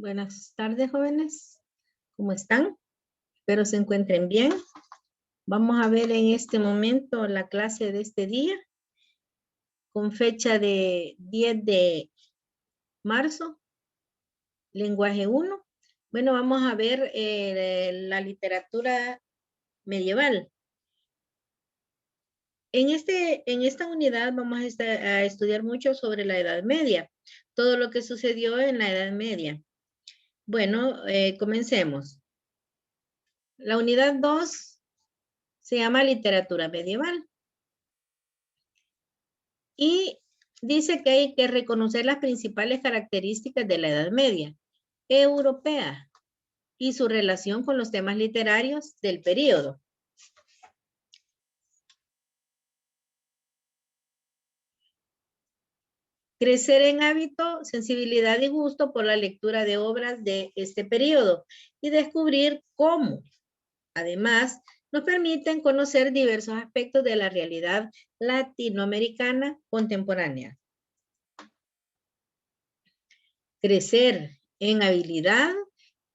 Buenas tardes, jóvenes. ¿Cómo están? Espero se encuentren bien. Vamos a ver en este momento la clase de este día con fecha de 10 de marzo, lenguaje 1. Bueno, vamos a ver la literatura medieval. En esta unidad vamos a estudiar mucho sobre la Edad Media, todo lo que sucedió en la Edad Media. Bueno, comencemos. La unidad 2 se llama literatura medieval. Y dice que hay que reconocer las principales características de la Edad Media europea y su relación con los temas literarios del período. Crecer en hábito, sensibilidad y gusto por la lectura de obras de este período y descubrir cómo, además, nos permiten conocer diversos aspectos de la realidad latinoamericana contemporánea. Crecer en habilidad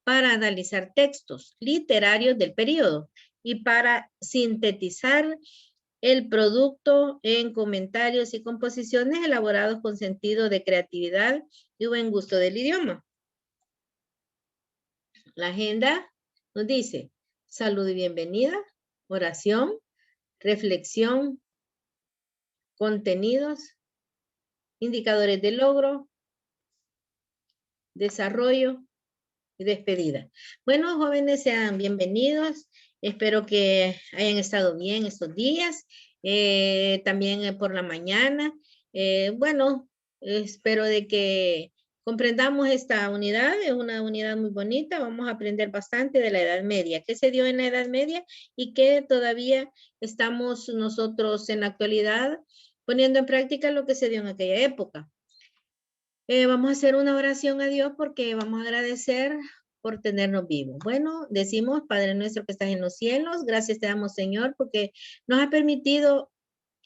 para analizar textos literarios del período y para sintetizar el producto en comentarios y composiciones elaborados con sentido de creatividad y buen gusto del idioma. La agenda nos dice salud y bienvenida, oración, reflexión, contenidos, indicadores de logro, desarrollo y despedida. Bueno, jóvenes, sean bienvenidos. Espero que hayan estado bien estos días. También por la mañana. Bueno, espero de que comprendamos esta unidad. Es una unidad muy bonita. Vamos a aprender bastante de la Edad Media. ¿Qué se dio en la Edad Media? Y qué todavía estamos nosotros en la actualidad poniendo en práctica lo que se dio en aquella época. Vamos a hacer una oración a Dios porque vamos a agradecer por tenernos vivos. Bueno, decimos, Padre nuestro que estás en los cielos, gracias te damos, Señor, porque nos ha permitido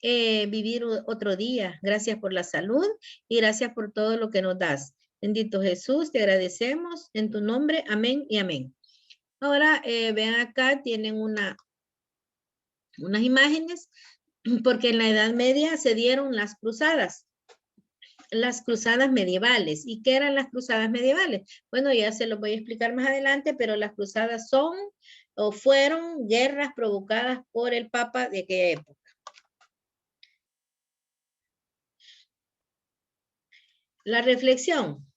vivir otro día. Gracias por la salud y gracias por todo lo que nos das. Bendito Jesús, te agradecemos en tu nombre. Amén y amén. Ahora, vean acá, tienen unas imágenes, porque en la Edad Media se dieron las cruzadas medievales. ¿Y qué eran las cruzadas medievales? Bueno, ya se los voy a explicar más adelante, pero las cruzadas son o fueron guerras provocadas por el Papa de aquella época. La reflexión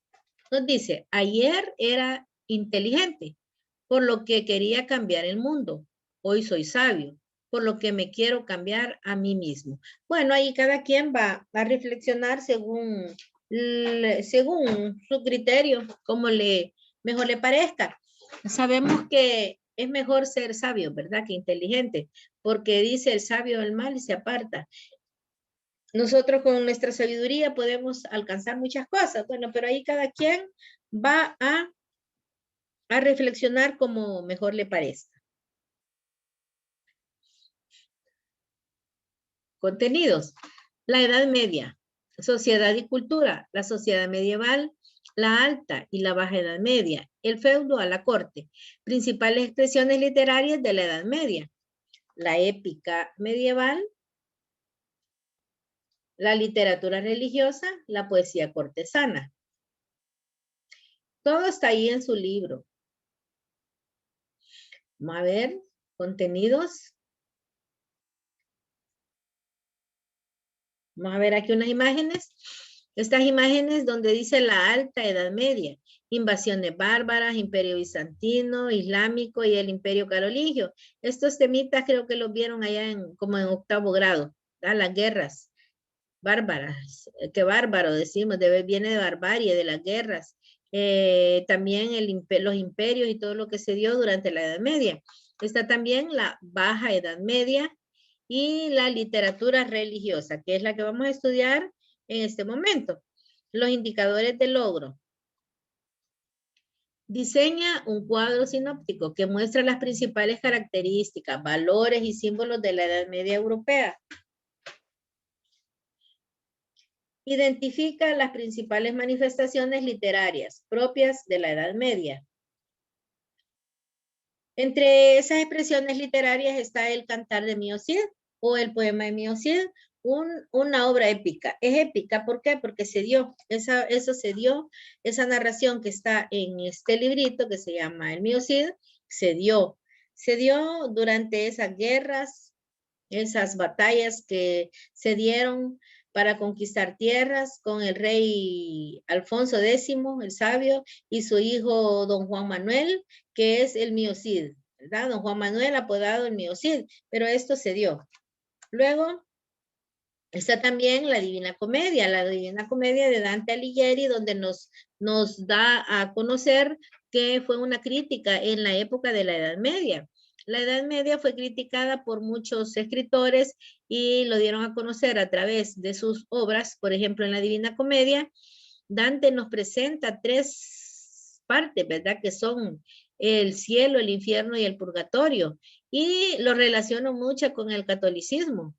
nos dice, ayer era inteligente, por lo que quería cambiar el mundo. Hoy soy sabio, por lo que me quiero cambiar a mí mismo. Bueno, ahí cada quien va a reflexionar según su criterio, como mejor le parezca. Sabemos que es mejor ser sabio, ¿verdad? Que inteligente, porque dice el sabio del mal y se aparta. Nosotros con nuestra sabiduría podemos alcanzar muchas cosas, bueno, pero ahí cada quien va a reflexionar como mejor le parezca. Contenidos. La Edad Media, sociedad y cultura, la sociedad medieval, la alta y la baja Edad Media, el feudo a la corte, principales expresiones literarias de la Edad Media, la épica medieval, la literatura religiosa, la poesía cortesana. Todo está ahí en su libro. Vamos a ver, contenidos. Vamos a ver aquí unas imágenes. Estas imágenes donde dice la alta Edad Media, invasiones bárbaras, imperio bizantino, islámico y el imperio carolingio. Estos temitas creo que los vieron allá como en 8º grado, ¿verdad? Las guerras bárbaras, qué bárbaro decimos, viene de barbarie, de las guerras. También los imperios y todo lo que se dio durante la Edad Media. Está también la baja Edad Media y la literatura religiosa, que es la que vamos a estudiar en este momento. Los indicadores de logro. Diseña un cuadro sinóptico que muestra las principales características, valores y símbolos de la Edad Media europea. Identifica las principales manifestaciones literarias propias de la Edad Media. Entre esas expresiones literarias está el Cantar de Mio Cid o el poema de Mio Cid, una obra épica. Es épica, ¿por qué? Porque se dio, eso se dio, esa narración que está en este librito que se llama el Mio Cid, se dio durante esas guerras, esas batallas que se dieron para conquistar tierras con el rey Alfonso X, el sabio, y su hijo don Juan Manuel, que es el Mio Cid, ¿verdad? Don Juan Manuel apodado el Mio Cid, pero esto se dio. Luego está también la Divina Comedia de Dante Alighieri, donde nos da a conocer que fue una crítica en la época de la Edad Media. La Edad Media fue criticada por muchos escritores y lo dieron a conocer a través de sus obras. Por ejemplo, en la Divina Comedia, Dante nos presenta 3 partes, ¿verdad? Que son el cielo, el infierno y el purgatorio. Y lo relaciono mucho con el catolicismo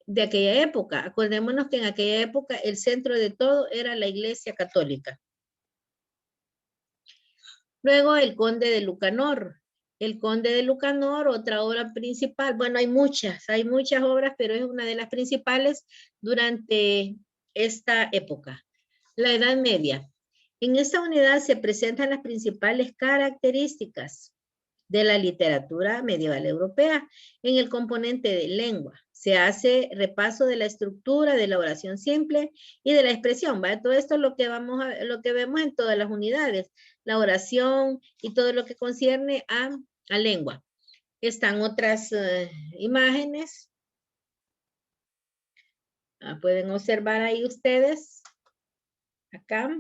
de aquella época. Acordémonos que en aquella época el centro de todo era la Iglesia Católica. Luego el Conde de Lucanor. El Conde de Lucanor, otra obra principal. Bueno, hay muchas obras, pero es una de las principales durante esta época. La Edad Media. En esta unidad se presentan las principales características de la literatura medieval europea. En el componente de lengua se hace repaso de la estructura de la oración simple y de la expresión, ¿va? Todo esto es lo que vemos en todas las unidades, la oración y todo lo que concierne a lengua. Están otras imágenes. Pueden observar ahí ustedes, acá.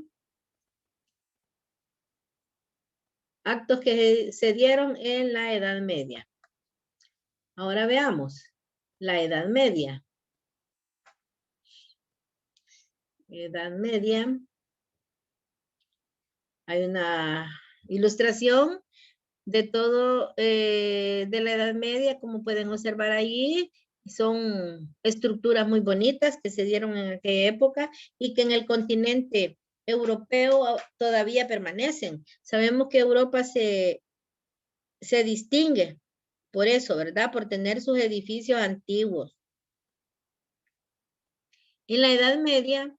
Actos que se dieron en la Edad Media. Ahora veamos la Edad Media. Edad Media. Hay una ilustración de todo de la Edad Media, como pueden observar ahí. Son estructuras muy bonitas que se dieron en aquella época y que en el continente europeo todavía permanecen. Sabemos que Europa se distingue por eso, ¿verdad? Por tener sus edificios antiguos. En la Edad Media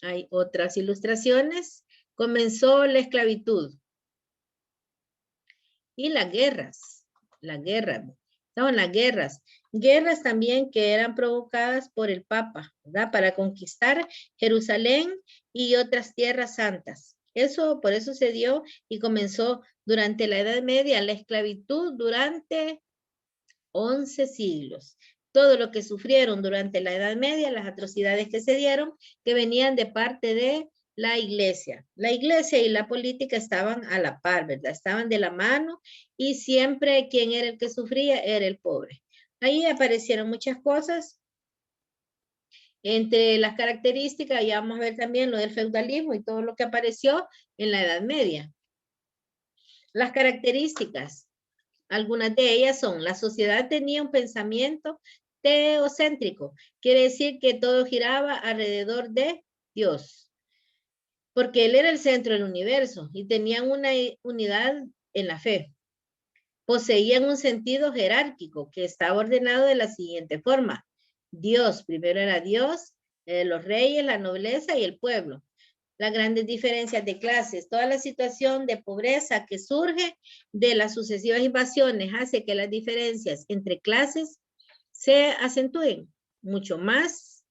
hay otras ilustraciones. Comenzó la esclavitud y las guerras. Estaban las guerras. Guerras también que eran provocadas por el Papa, ¿verdad? Para conquistar Jerusalén y otras tierras santas. Por eso se dio y comenzó durante la Edad Media la esclavitud durante 11 siglos. Todo lo que sufrieron durante la Edad Media, las atrocidades que se dieron, que venían de parte de la iglesia. La iglesia y la política estaban a la par, ¿verdad? Estaban de la mano y siempre quien era el que sufría era el pobre. Ahí aparecieron muchas cosas. Entre las características, ya vamos a ver también lo del feudalismo y todo lo que apareció en la Edad Media. Las características, algunas de ellas son: la sociedad tenía un pensamiento teocéntrico, quiere decir que todo giraba alrededor de Dios, porque Él era el centro del universo y tenían una unidad en la fe. Poseían un sentido jerárquico que estaba ordenado de la siguiente forma: Dios, primero era Dios, los reyes, la nobleza y el pueblo. Las grandes diferencias de clases, toda la situación de pobreza que surge de las sucesivas invasiones hace que las diferencias entre clases se acentúen mucho más.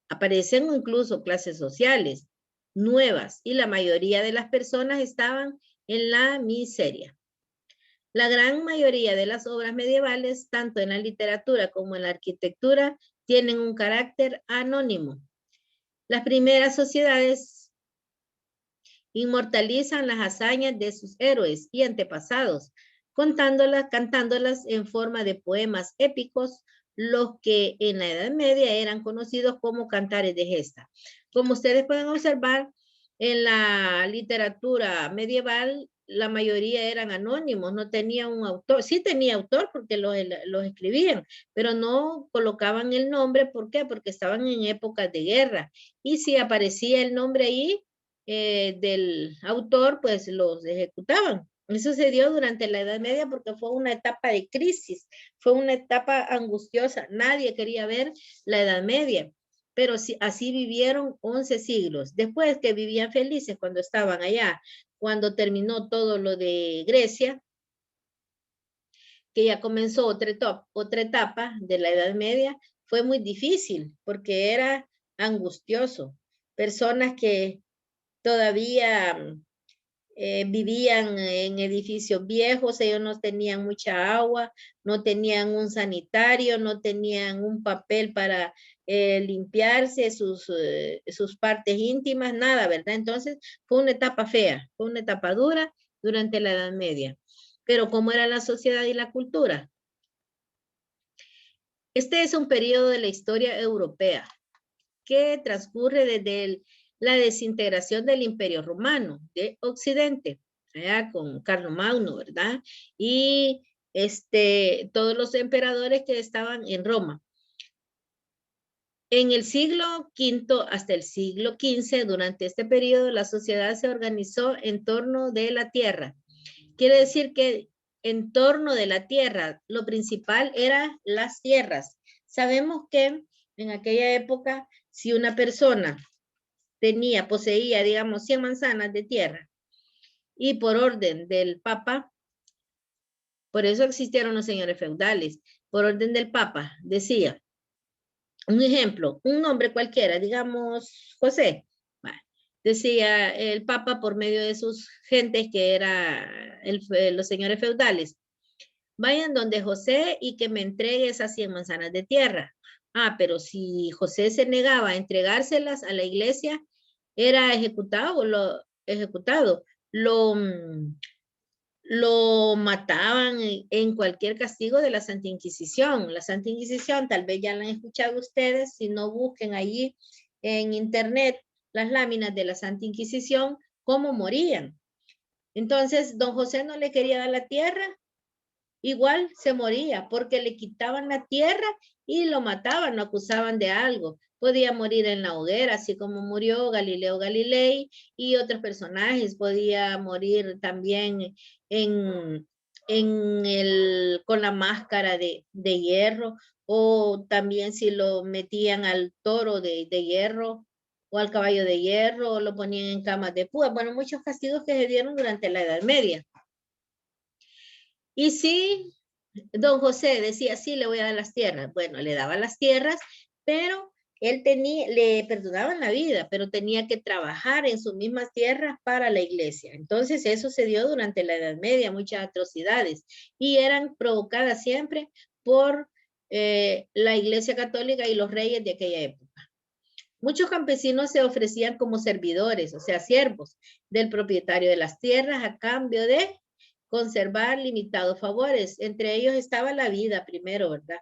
Aparecen incluso clases sociales nuevas y la mayoría de las personas estaban en la miseria. La gran mayoría de las obras medievales, tanto en la literatura como en la arquitectura, tienen un carácter anónimo. Las primeras sociedades inmortalizan las hazañas de sus héroes y antepasados, cantándolas en forma de poemas épicos, los que en la Edad Media eran conocidos como cantares de gesta. Como ustedes pueden observar, en la literatura medieval la mayoría eran anónimos, no tenía un autor. Sí tenía autor porque los escribían, pero no colocaban el nombre. ¿Por qué? Porque estaban en épocas de guerra. Y si aparecía el nombre ahí del autor, pues los ejecutaban. Eso se dio durante la Edad Media porque fue una etapa de crisis, fue una etapa angustiosa. Nadie quería ver la Edad Media, pero sí, así vivieron 11 siglos. Después que vivían felices cuando estaban allá, cuando terminó todo lo de Grecia, que ya comenzó otra etapa de la Edad Media, fue muy difícil porque era angustioso. Personas que todavía vivían en edificios viejos, ellos no tenían mucha agua, no tenían un sanitario, no tenían un papel para limpiarse sus partes íntimas, nada, ¿verdad? Entonces fue una etapa fea, fue una etapa dura durante la Edad Media. Pero ¿cómo era la sociedad y la cultura? Este es un periodo de la historia europea que transcurre desde la desintegración del Imperio Romano de Occidente, allá con Carlomagno, ¿verdad? Y todos los emperadores que estaban en Roma. En el siglo V hasta el siglo XV, durante este periodo, la sociedad se organizó en torno de la tierra. Quiere decir que en torno de la tierra, lo principal eran las tierras. Sabemos que en aquella época, si una persona poseía, digamos, 100 manzanas de tierra y por orden del Papa, por eso existieron los señores feudales, por orden del Papa, decía, un ejemplo, un nombre cualquiera, digamos, José, decía el Papa por medio de sus gentes que eran los señores feudales, vayan donde José y que me entregue esas 100 manzanas de tierra. Ah, pero si José se negaba a entregárselas a la iglesia, era ejecutado, lo mataban en cualquier castigo de la Santa Inquisición. La Santa Inquisición, tal vez ya la han escuchado ustedes, si no busquen allí en internet las láminas de la Santa Inquisición, cómo morían. Entonces, don José no le quería dar la tierra, igual se moría porque le quitaban la tierra y lo mataban, lo acusaban de algo. Podía morir en la hoguera, así como murió Galileo Galilei y otros personajes. Podía morir también con la máscara de hierro, o también si lo metían al toro de hierro o al caballo de hierro, o lo ponían en camas de púa. Bueno, muchos castigos que se dieron durante la Edad Media. Y sí, don José decía, sí, le voy a dar las tierras. Bueno, le daba las tierras, pero le perdonaban la vida, pero tenía que trabajar en sus mismas tierras para la iglesia. Entonces eso se dio durante la Edad Media, muchas atrocidades, y eran provocadas siempre por la iglesia católica y los reyes de aquella época. Muchos campesinos se ofrecían como servidores, o sea, siervos del propietario de las tierras a cambio de conservar limitados favores. Entre ellos estaba la vida primero, ¿verdad?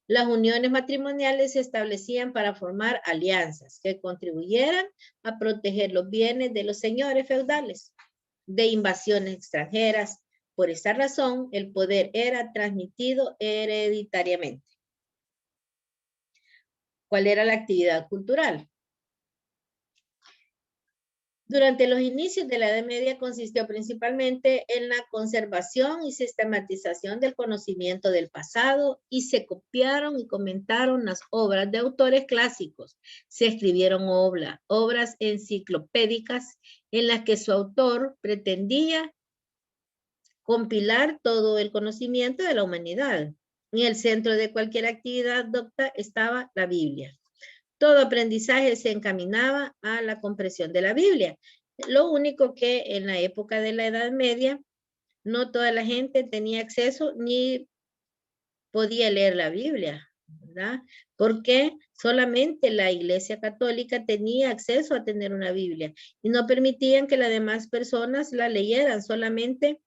Las uniones matrimoniales se establecían para formar alianzas que contribuyeran a proteger los bienes de los señores feudales de invasiones extranjeras. Por esta razón, el poder era transmitido hereditariamente. ¿Cuál era la actividad cultural? Durante los inicios de la Edad Media consistió principalmente en la conservación y sistematización del conocimiento del pasado, y se copiaron y comentaron las obras de autores clásicos. Se escribieron obras enciclopédicas en las que su autor pretendía compilar todo el conocimiento de la humanidad. En el centro de cualquier actividad docta estaba la Biblia. Todo aprendizaje se encaminaba a la comprensión de la Biblia. Lo único que en la época de la Edad Media, no toda la gente tenía acceso ni podía leer la Biblia, ¿verdad? Porque solamente la Iglesia Católica tenía acceso a tener una Biblia y no permitían que las demás personas la leyeran, solamente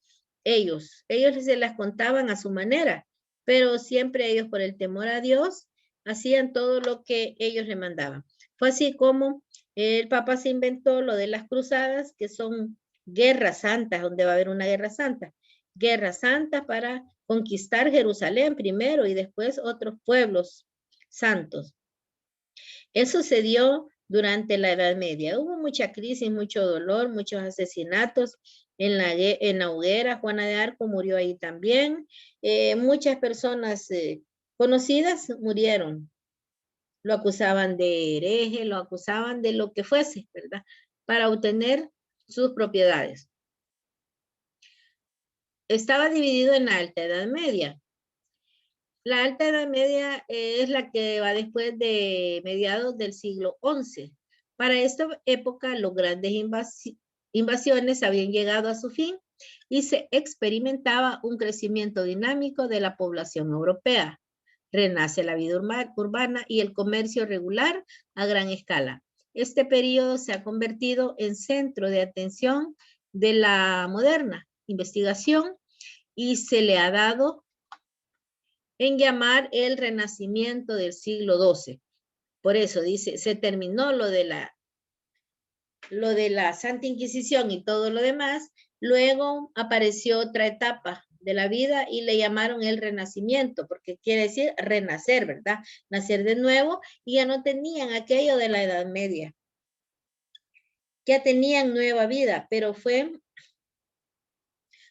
ellos. Ellos se las contaban a su manera, pero siempre ellos, por el temor a Dios, hacían todo lo que ellos le mandaban. Fue así como el Papa se inventó lo de las cruzadas, que son guerras santas, donde va a haber una guerra santa. Guerra santa para conquistar Jerusalén primero y después otros pueblos santos. Eso se dio durante la Edad Media. Hubo mucha crisis, mucho dolor, muchos asesinatos en la hoguera. Juana de Arco murió ahí también. Muchas personas conocidas murieron. Lo acusaban de hereje, lo acusaban de lo que fuese, ¿verdad? Para obtener sus propiedades. Estaba dividido en la Alta Edad Media. La Alta Edad Media es la que va después de mediados del siglo XI. Para esta época, los grandes invasiones habían llegado a su fin y se experimentaba un crecimiento dinámico de la población europea. Renace la vida urbana y el comercio regular a gran escala. Este periodo se ha convertido en centro de atención de la moderna investigación y se le ha dado en llamar el Renacimiento del siglo XII. Por eso dice, se terminó lo de la Santa Inquisición y todo lo demás, luego apareció otra etapa de la vida y le llamaron el Renacimiento, porque quiere decir renacer, ¿verdad? Nacer de nuevo, y ya no tenían aquello de la Edad Media. Ya tenían nueva vida, pero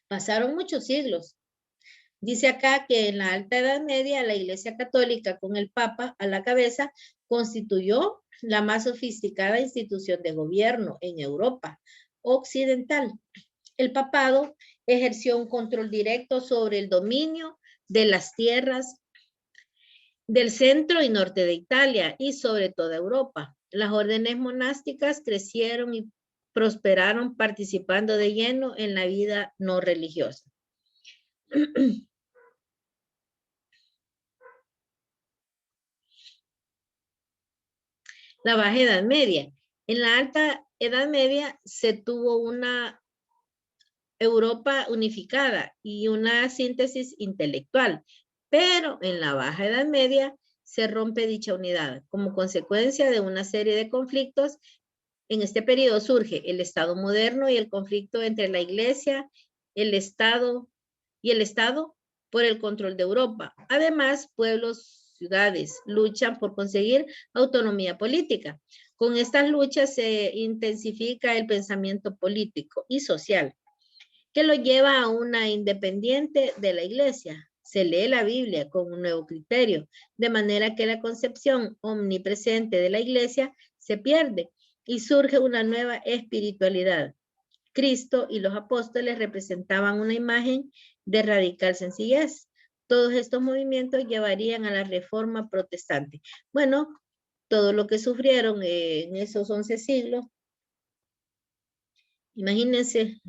pasaron muchos siglos. Dice acá que en la Alta Edad Media la Iglesia Católica con el Papa a la cabeza constituyó la más sofisticada institución de gobierno en Europa occidental. El papado ejerció un control directo sobre el dominio de las tierras del centro y norte de Italia y sobre toda Europa. Las órdenes monásticas crecieron y prosperaron participando de lleno en la vida no religiosa. La Baja Edad Media. En la Alta Edad Media se tuvo una Europa unificada y una síntesis intelectual, pero en la Baja Edad Media se rompe dicha unidad. Como consecuencia de una serie de conflictos, en este periodo surge el Estado moderno y el conflicto entre la Iglesia, el Estado por el control de Europa. Además, pueblos, ciudades luchan por conseguir autonomía política. Con estas luchas se intensifica el pensamiento político y social, que lo lleva a una independiente de la Iglesia. Se lee la Biblia con un nuevo criterio, de manera que la concepción omnipresente de la Iglesia se pierde y surge una nueva espiritualidad. Cristo y los apóstoles representaban una imagen de radical sencillez. Todos estos movimientos llevarían a la reforma protestante. Bueno, todo lo que sufrieron en esos 11 siglos, imagínense,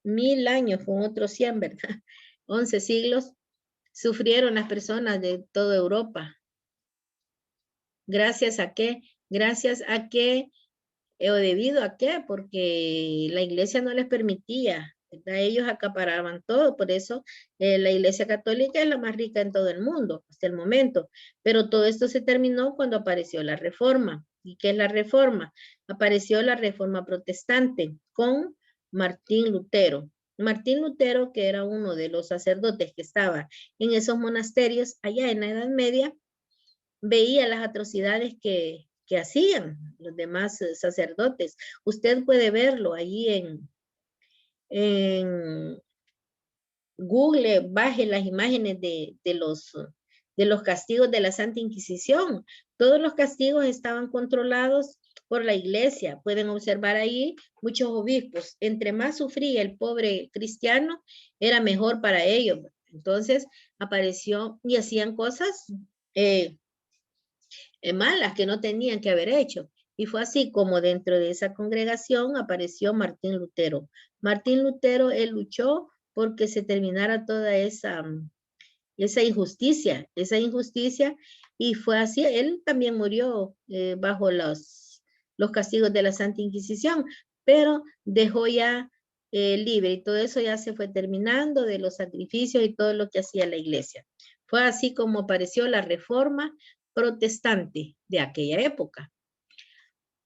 1000 años con otros 100, ¿verdad? 11 siglos sufrieron las personas de toda Europa. ¿Gracias a qué? Gracias a que, o debido a qué, porque la iglesia no les permitía, ¿verdad? Ellos acaparaban todo, por eso la iglesia católica es la más rica en todo el mundo hasta el momento. Pero todo esto se terminó cuando apareció la reforma. ¿Y qué es la reforma? Apareció la reforma protestante con Martín Lutero. Martín Lutero, que era uno de los sacerdotes que estaba en esos monasterios allá en la Edad Media, veía las atrocidades que hacían los demás sacerdotes. Usted puede verlo allí en Google, baje las imágenes de los castigos de la Santa Inquisición. Todos los castigos estaban controlados por la iglesia. Pueden observar ahí muchos obispos. Entre más sufría el pobre cristiano, era mejor para ellos. Entonces apareció y hacían cosas malas que no tenían que haber hecho. Y fue así como dentro de esa congregación apareció Martín Lutero. Martín Lutero, él luchó porque se terminara toda esa injusticia, y fue así. Él también murió bajo los castigos de la Santa Inquisición, pero dejó ya libre, y todo eso ya se fue terminando de los sacrificios y todo lo que hacía la iglesia. Fue así como apareció la reforma protestante de aquella época.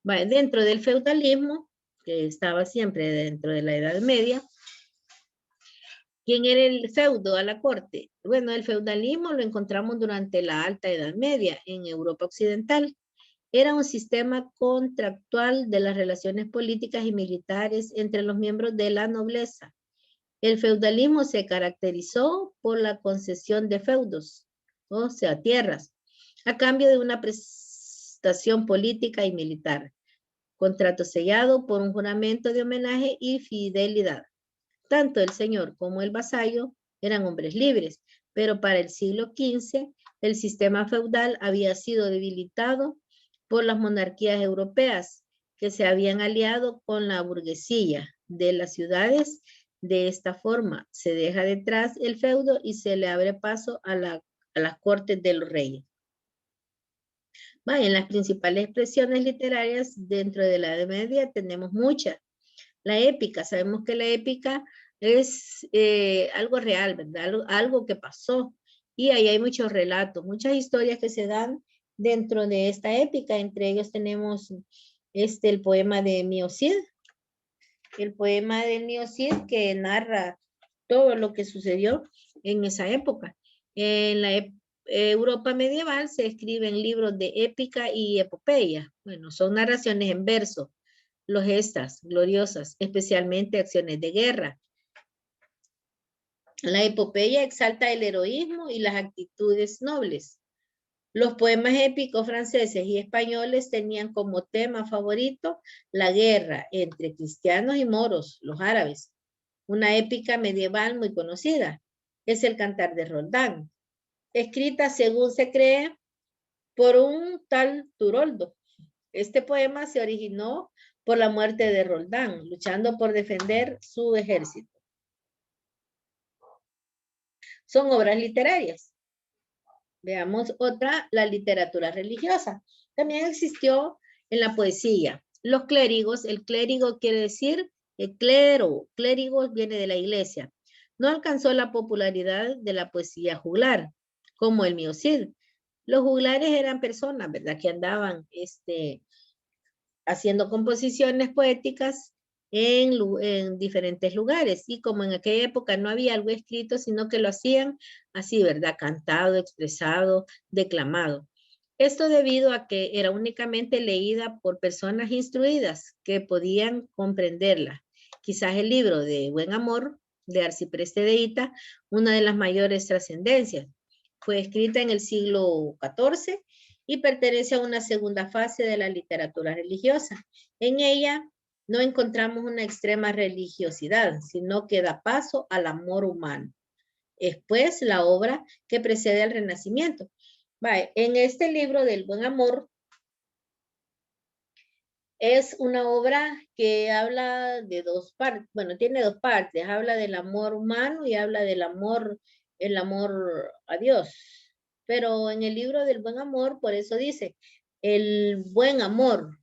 Dentro del feudalismo que estaba siempre dentro de la Edad Media. ¿Quién era el feudo a la corte? Bueno, el feudalismo lo encontramos durante la Alta Edad Media en Europa Occidental. Era un sistema contractual de las relaciones políticas y militares entre los miembros de la nobleza. El feudalismo se caracterizó por la concesión de feudos, o sea, tierras, a cambio de una prestación política y militar. Contrato sellado por un juramento de homenaje y fidelidad. Tanto el señor como el vasallo eran hombres libres, pero para el siglo XV el sistema feudal había sido debilitado por las monarquías europeas que se habían aliado con la burguesía de las ciudades. De esta forma se deja detrás el feudo y se le abre paso a las cortes de los reyes. En las principales expresiones literarias dentro de la Edad Media tenemos muchas. La épica, sabemos que la épica es algo real, ¿verdad? Algo que pasó. Y ahí hay muchos relatos, muchas historias que se dan dentro de esta épica. Entre ellos tenemos el poema de Mio Cid. El poema de Mio Cid que narra todo lo que sucedió en esa época. En la Europa medieval se escriben libros de épica y epopeya. Bueno, son narraciones en verso, los gestas gloriosas, especialmente acciones de guerra. La epopeya exalta el heroísmo y las actitudes nobles. Los poemas épicos franceses y españoles tenían como tema favorito la guerra entre cristianos y moros, los árabes. Una épica medieval muy conocida es el Cantar de Roldán, escrita según se cree por un tal Turoldo. Este poema se originó por la muerte de Roldán, luchando por defender su ejército. Son obras literarias. Veamos otra, la literatura religiosa. También existió en la poesía. Los clérigos, el clérigo quiere decir el clero, clérigo viene de la iglesia. No alcanzó la popularidad de la poesía juglar, como el Mio Cid. Los juglares eran personas, ¿verdad? Que andaban haciendo composiciones poéticas en diferentes lugares. Y como en aquella época no había algo escrito, sino que lo hacían así, ¿verdad? Cantado, expresado, declamado. Esto debido a que era únicamente leída por personas instruidas que podían comprenderla. Quizás el libro de Buen Amor de Arcipreste de Hita, una de las mayores trascendencias. Fue escrita en el siglo XIV y pertenece a una segunda fase de la literatura religiosa. En ella no encontramos una extrema religiosidad, sino que da paso al amor humano. Es pues la obra que precede al Renacimiento. En este libro del Buen Amor es una obra que habla de dos partes, bueno, tiene dos partes, habla del amor humano y habla del amor, el amor a Dios. Pero en el libro del Buen Amor, por eso dice, el buen amor,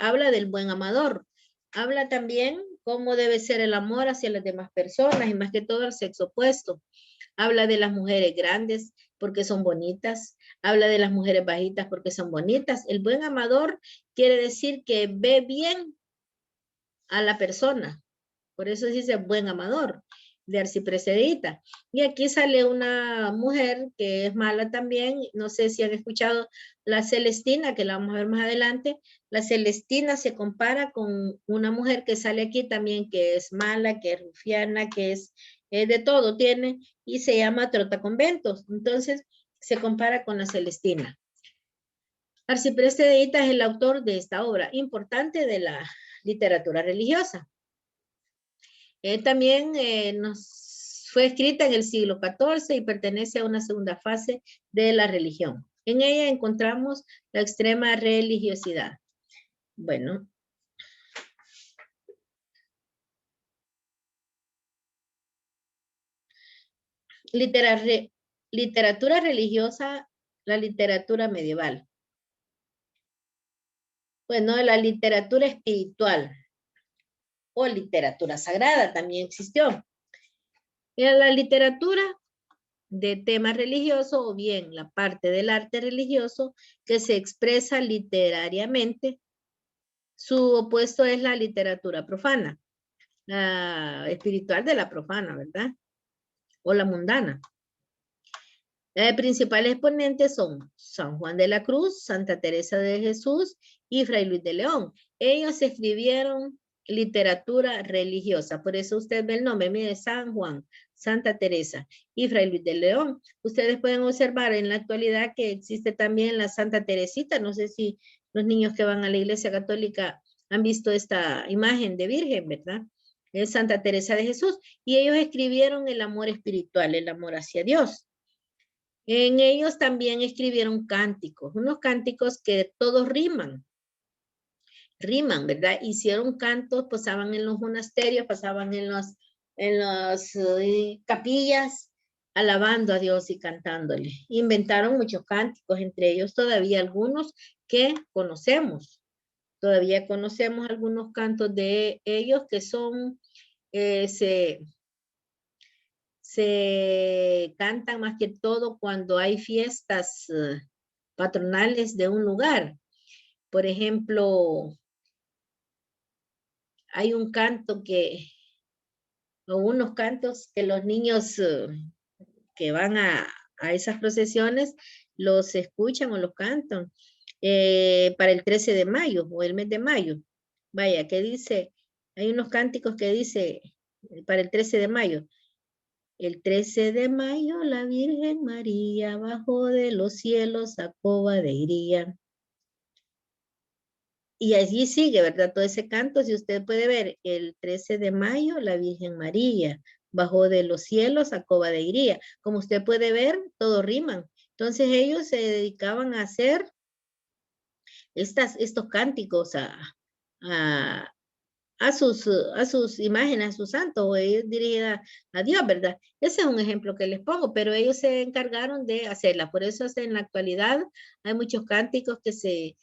habla del buen amador, habla también cómo debe ser el amor hacia las demás personas y más que todo el sexo opuesto. Habla de las mujeres grandes porque son bonitas, habla de las mujeres bajitas porque son bonitas. El buen amador quiere decir que ve bien a la persona, por eso dice buen amador, de Arcipreste de Hita. Y aquí sale una mujer que es mala también, no sé si han escuchado la Celestina, que la vamos a ver más adelante. La Celestina se compara con una mujer que sale aquí también, que es mala, que es rufiana, que es de todo tiene, y se llama Trotaconventos. Entonces, se compara con la Celestina. Arcipreste de Hita es el autor de esta obra importante de la literatura religiosa. También fue escrita en el siglo XIV y pertenece a una segunda fase de la religión. En ella encontramos la extrema religiosidad. Bueno. Literatura religiosa, la literatura medieval. Bueno, la literatura espiritual o literatura sagrada también existió. Era la literatura de tema religioso o bien la parte del arte religioso que se expresa literariamente Su opuesto es la literatura profana, la espiritual de la profana, ¿verdad? O la mundana. Principales exponentes son San Juan de la Cruz, Santa Teresa de Jesús y Fray Luis de León. Ellos escribieron literatura religiosa, por eso usted ve el nombre, mire, San Juan, Santa Teresa y Fray Luis de León. Ustedes pueden observar en la actualidad que existe también la Santa Teresita, no sé si los niños que van a la Iglesia Católica han visto esta imagen de Virgen, ¿verdad? Es Santa Teresa de Jesús, y ellos escribieron el amor espiritual, el amor hacia Dios. En ellos también escribieron cánticos, unos cánticos que todos riman, ¿verdad? Hicieron cantos, pasaban en los monasterios, pasaban en las capillas, alabando a Dios y cantándole. Inventaron muchos cánticos, entre ellos todavía algunos que conocemos. Todavía conocemos algunos cantos de ellos que son, se cantan más que todo cuando hay fiestas patronales de un lugar. Por ejemplo, hay un canto o unos cantos que los niños que van a esas procesiones los escuchan o los cantan para el 13 de mayo o el mes de mayo. Vaya, que dice, hay unos cánticos que dice para el 13 de mayo. El 13 de mayo la Virgen María bajó de los cielos a coba de iría. Y allí sigue, ¿verdad? Todo ese canto, si usted puede ver, el 13 de mayo la Virgen María bajó de los cielos a coba de iría. Como usted puede ver, todo riman. Entonces ellos se dedicaban a hacer estos cánticos a sus imágenes, a sus santos, o ellos dirigidas a Dios, ¿verdad? Ese es un ejemplo que les pongo, pero ellos se encargaron de hacerla. Por eso hasta en la actualidad hay muchos cánticos que se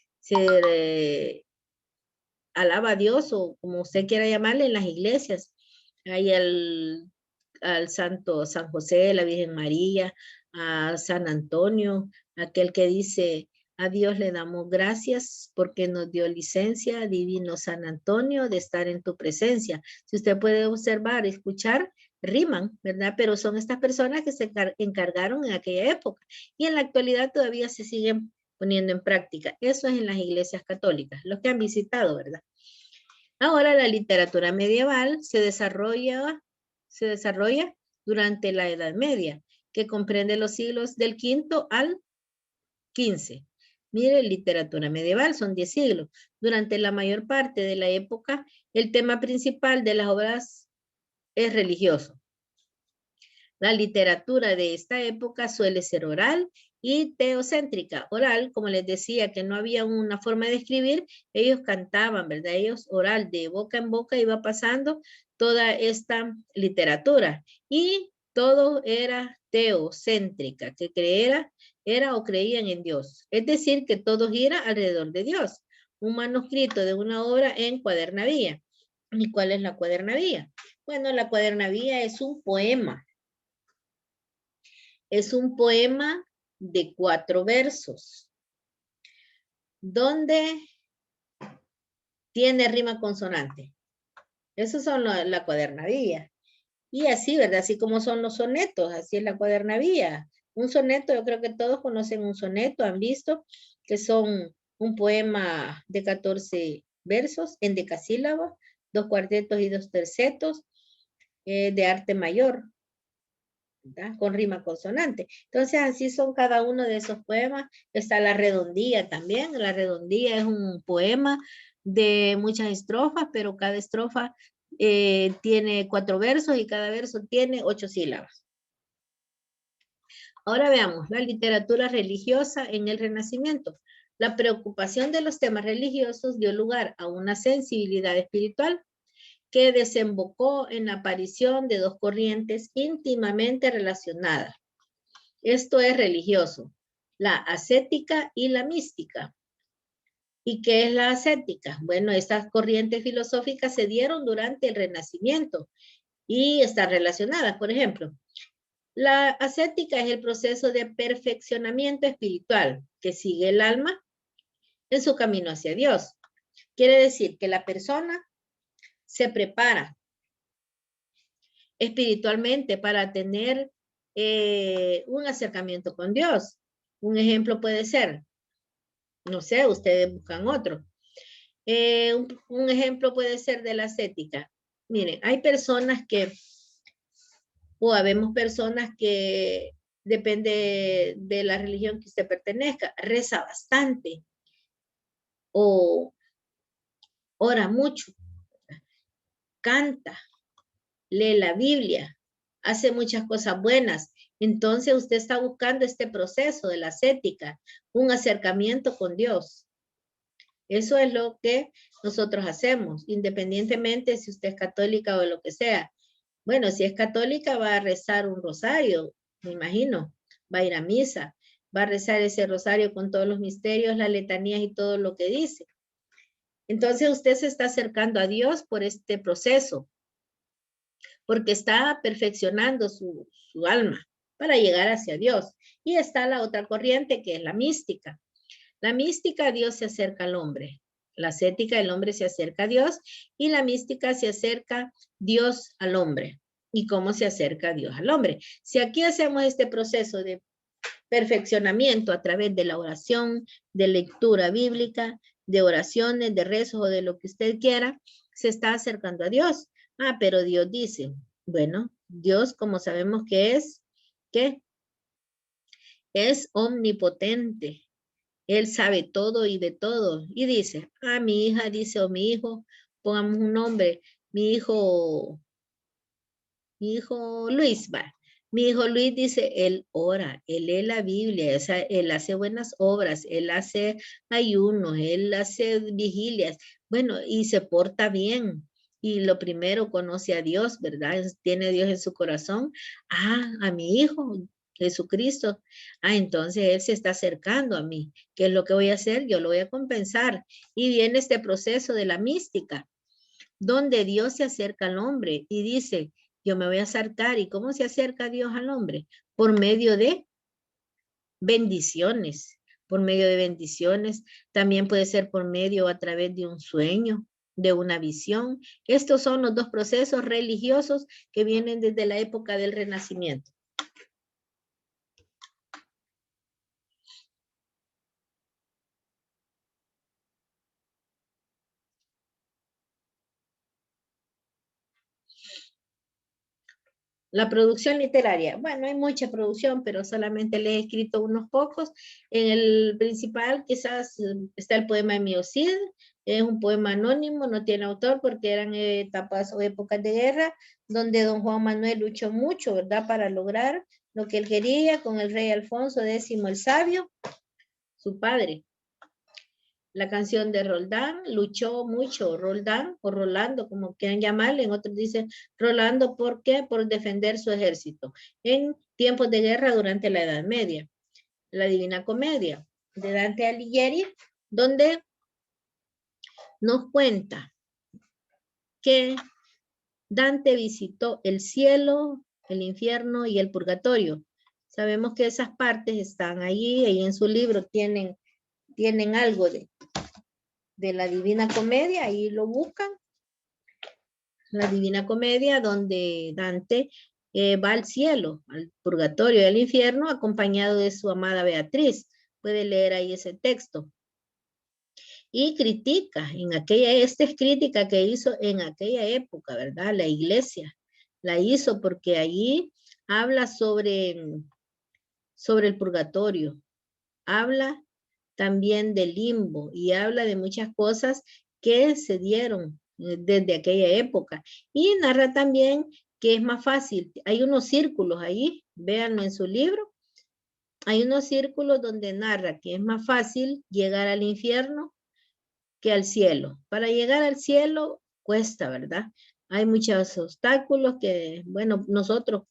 alaba a Dios, o como usted quiera llamarle, en las iglesias. Hay al santo San José, la Virgen María, a San Antonio, aquel que dice: a Dios le damos gracias porque nos dio licencia, divino San Antonio, de estar en tu presencia. Si usted puede observar, escuchar, riman, ¿verdad? Pero son estas personas que se encargaron en aquella época, y en la actualidad todavía se siguen poniendo en práctica. Eso es en las iglesias católicas, los que han visitado, ¿verdad? Ahora la literatura medieval se desarrolla durante la Edad Media, que comprende los siglos del V al XV. Mire, literatura medieval son 10 siglos. Durante la mayor parte de la época, el tema principal de las obras es religioso. La literatura de esta época suele ser oral y teocéntrica. Oral, como les decía, que no había una forma de escribir, ellos cantaban, ¿verdad? Ellos oral, de boca en boca iba pasando toda esta literatura. Y todo era teocéntrica, que era o creían en Dios. Es decir, que todo gira alrededor de Dios. Un manuscrito de una obra en cuadernavía. ¿Y cuál es la cuadernavía? Bueno, la cuadernavía es un poema. Es un poema de 4 versos, donde tiene rima consonante. Esos son la cuadernavía. Y así, ¿verdad? Así como son los sonetos, así es la cuadernavía. Un soneto, yo creo que todos conocen un soneto, han visto, que son un poema de 14 versos en decasílabos, 2 cuartetos y 2 tercetos, de arte mayor, ¿verdad? Con rima consonante. Entonces, así son cada uno de esos poemas. Está la redondía también. La redondía es un poema de muchas estrofas, pero cada estrofa tiene 4 versos y cada verso tiene 8 sílabas. Ahora veamos la literatura religiosa en el Renacimiento. La preocupación de los temas religiosos dio lugar a una sensibilidad espiritual que desembocó en la aparición de 2 corrientes íntimamente relacionadas. Esto es religioso, la ascética y la mística. ¿Y qué es la ascética? Bueno, estas corrientes filosóficas se dieron durante el Renacimiento y están relacionadas. Por ejemplo, la ascética es el proceso de perfeccionamiento espiritual que sigue el alma en su camino hacia Dios. Quiere decir que la persona se prepara espiritualmente para tener un acercamiento con Dios. Un ejemplo puede ser, no sé, ustedes buscan otro. Un ejemplo puede ser de la ascética. Miren, hay personas que, o habemos personas que, depende de la religión que usted pertenezca, reza bastante o ora mucho, canta, lee la Biblia, hace muchas cosas buenas. Entonces usted está buscando este proceso de la ascética, un acercamiento con Dios. Eso es lo que nosotros hacemos, independientemente si usted es católica o lo que sea. Bueno, si es católica va a rezar un rosario, me imagino, va a ir a misa, va a rezar ese rosario con todos los misterios, las letanías y todo lo que dice. Entonces usted se está acercando a Dios por este proceso, porque está perfeccionando su alma para llegar hacia Dios. Y está la otra corriente que es la mística. La mística, Dios se acerca al hombre. La ascética, el hombre se acerca a Dios, y la mística se acerca Dios al hombre. ¿Y cómo se acerca Dios al hombre? Si aquí hacemos este proceso de perfeccionamiento a través de la oración, de lectura bíblica, de oraciones, de rezos o de lo que usted quiera, se está acercando a Dios. Ah, pero Dios dice, bueno, Dios, como sabemos que es, ¿qué? Es omnipotente. Él sabe todo y de todo. Y dice, mi hija dice, o mi hijo, pongamos un nombre, mi hijo Luis, va. Mi hijo Luis dice, él ora, él lee la Biblia, él hace buenas obras, él hace ayunos, él hace vigilias, bueno, y se porta bien. Y lo primero, conoce a Dios, ¿verdad? Tiene a Dios en su corazón. A mi hijo, Jesucristo. Entonces Él se está acercando a mí. ¿Qué es lo que voy a hacer? Yo lo voy a compensar. Y viene este proceso de la mística, donde Dios se acerca al hombre y dice, yo me voy a acercar. ¿Y cómo se acerca Dios al hombre? Por medio de bendiciones. Por medio de bendiciones. También puede ser por medio a través de un sueño, de una visión. Estos son los dos procesos religiosos que vienen desde la época del Renacimiento. La producción literaria. Bueno, hay mucha producción, pero solamente le he escrito unos pocos. En el principal quizás está el poema de Mío Cid. Es un poema anónimo, no tiene autor porque eran etapas o épocas de guerra donde don Juan Manuel luchó mucho, ¿verdad? Para lograr lo que él quería con el rey Alfonso X el Sabio, su padre. La canción de Roldán, luchó mucho Roldán o Rolando, como quieran llamarle, en otros dicen Rolando, ¿por qué? Por defender su ejército en tiempos de guerra durante la Edad Media. La Divina Comedia de Dante Alighieri, donde nos cuenta que Dante visitó el cielo, el infierno y el purgatorio. Sabemos que esas partes están allí y en su libro tienen algo de la Divina Comedia, ahí lo buscan. La Divina Comedia, donde Dante va al cielo, al purgatorio y al infierno, acompañado de su amada Beatriz. Puede leer ahí ese texto. Y critica, esta es crítica que hizo en aquella época, ¿verdad? La iglesia la hizo porque allí habla sobre el purgatorio, habla también del limbo y habla de muchas cosas que se dieron desde aquella época. Y narra también que es más fácil. Hay unos círculos ahí, véanlo en su libro. Hay unos círculos donde narra que es más fácil llegar al infierno que al cielo. Para llegar al cielo cuesta, ¿verdad? Hay muchos obstáculos que, bueno, nosotros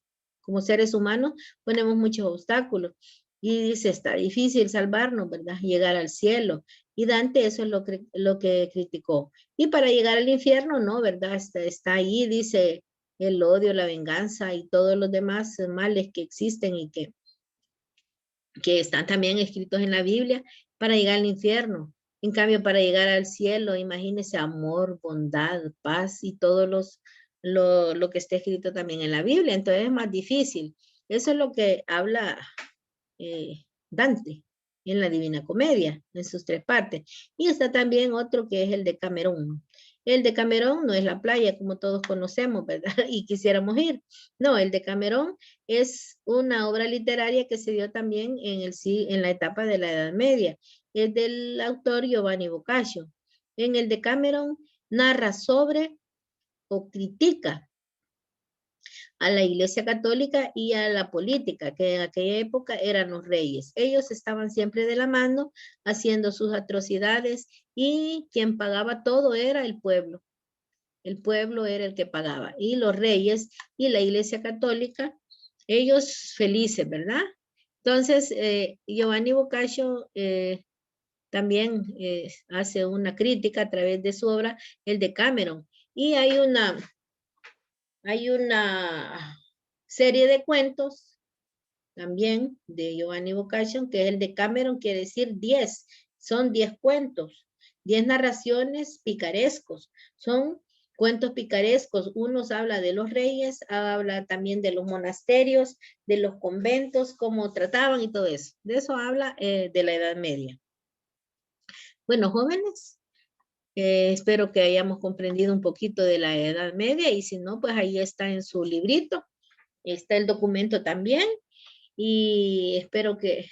como seres humanos ponemos muchos obstáculos. Y dice, está difícil salvarnos, ¿verdad? Llegar al cielo. Y Dante eso es lo que criticó. Y para llegar al infierno, no, ¿verdad? Está ahí, dice, el odio, la venganza y todos los demás males que existen y que están también escritos en la Biblia para llegar al infierno. En cambio, para llegar al cielo, imagínese amor, bondad, paz y lo que está escrito también en la Biblia. Entonces es más difícil. Eso es lo que habla Dante en la Divina Comedia, en sus 3 partes. Y está también otro que es el de Camerón. El de Camerón no es la playa como todos conocemos, ¿verdad? Y quisiéramos ir. No, el de Camerón es una obra literaria que se dio también en la etapa de la Edad Media. Es del autor Giovanni Boccaccio. En el de Camerón narra sobre o critica a la Iglesia Católica y a la política, que en aquella época eran los reyes. Ellos estaban siempre de la mano haciendo sus atrocidades y quien pagaba todo era el pueblo. El pueblo era el que pagaba. Y los reyes y la Iglesia Católica, ellos felices, ¿verdad? Entonces, Giovanni Boccaccio también hace una crítica a través de su obra, el de Camerón. Y hay una serie de cuentos también de Giovanni Boccaccio, que es el de Camerón, quiere decir 10. Son 10 cuentos, 10 narraciones picarescos. Son cuentos picarescos. Unos habla de los reyes, habla también de los monasterios, de los conventos, cómo trataban y todo eso. De eso habla de la Edad Media. Bueno, jóvenes, espero que hayamos comprendido un poquito de la Edad Media y si no, pues ahí está en su librito. Está el documento también y espero que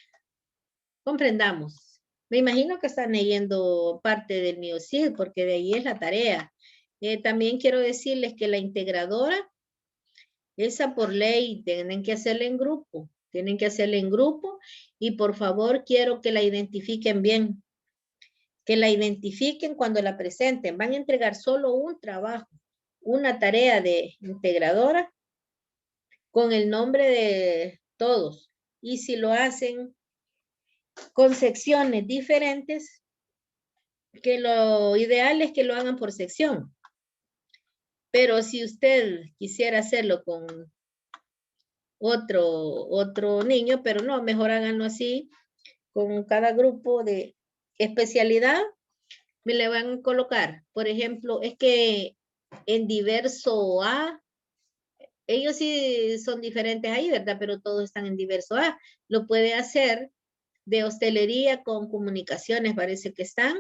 comprendamos. Me imagino que están leyendo parte del MIOCID porque de ahí es la tarea. También quiero decirles que la integradora, esa por ley, tienen que hacerla en grupo. Tienen que hacerla en grupo y por favor quiero que la identifiquen bien. Que la identifiquen cuando la presenten. Van a entregar solo un trabajo, una tarea de integradora con el nombre de todos. Y si lo hacen con secciones diferentes, que lo ideal es que lo hagan por sección. Pero si usted quisiera hacerlo con otro niño, pero no, mejor háganlo así, con cada grupo de especialidad, me le van a colocar. Por ejemplo, es que en diverso A, ellos sí son diferentes ahí, ¿verdad? Pero todos están en diverso A. Lo puede hacer de hostelería con comunicaciones, parece que están,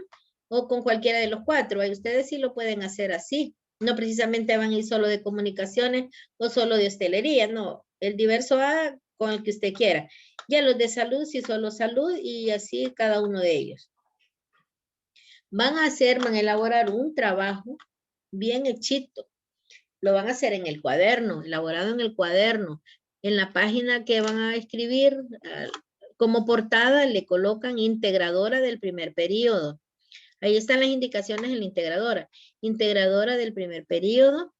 o con cualquiera de los 4. Ustedes sí lo pueden hacer así. No precisamente van a ir solo de comunicaciones o solo de hostelería, no. El diverso A con el que usted quiera. Ya los de salud, sí solo salud y así cada uno de ellos. Van a elaborar un trabajo bien hechito. Lo van a hacer en el cuaderno, elaborado en el cuaderno. En la página que van a escribir, como portada le colocan integradora del primer periodo. Ahí están las indicaciones en la integradora. Integradora del primer periodo.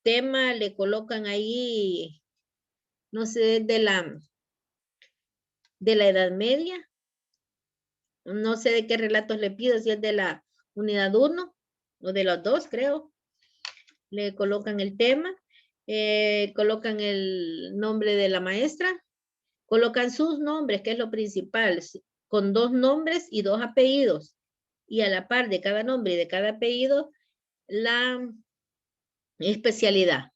Tema le colocan ahí, no sé, de la Edad Media. No sé de qué relatos le pido, si es de la unidad 1 o de los 2, creo. Le colocan el tema, colocan el nombre de la maestra, colocan sus nombres, que es lo principal, con 2 nombres y 2 apellidos. Y a la par de cada nombre y de cada apellido, la especialidad.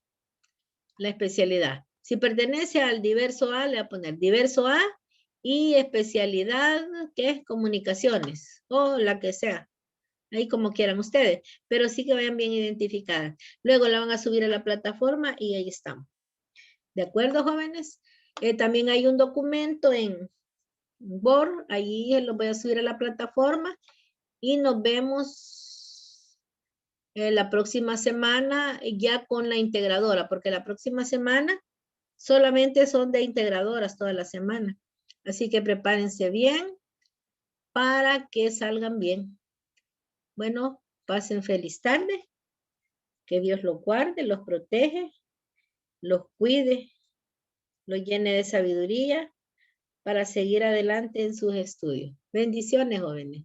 La especialidad. Si pertenece al diverso A, le va a poner diverso A y especialidad, que es comunicaciones, o la que sea. Ahí como quieran ustedes, pero sí que vayan bien identificadas. Luego la van a subir a la plataforma y ahí estamos. ¿De acuerdo, jóvenes? También hay un documento en Word, ahí lo voy a subir a la plataforma y nos vemos la próxima semana ya con la integradora, porque la próxima semana solamente son de integradoras toda la semana. Así que prepárense bien para que salgan bien. Bueno, pasen feliz tarde. Que Dios los guarde, los protege, los cuide, los llene de sabiduría para seguir adelante en sus estudios. Bendiciones, jóvenes.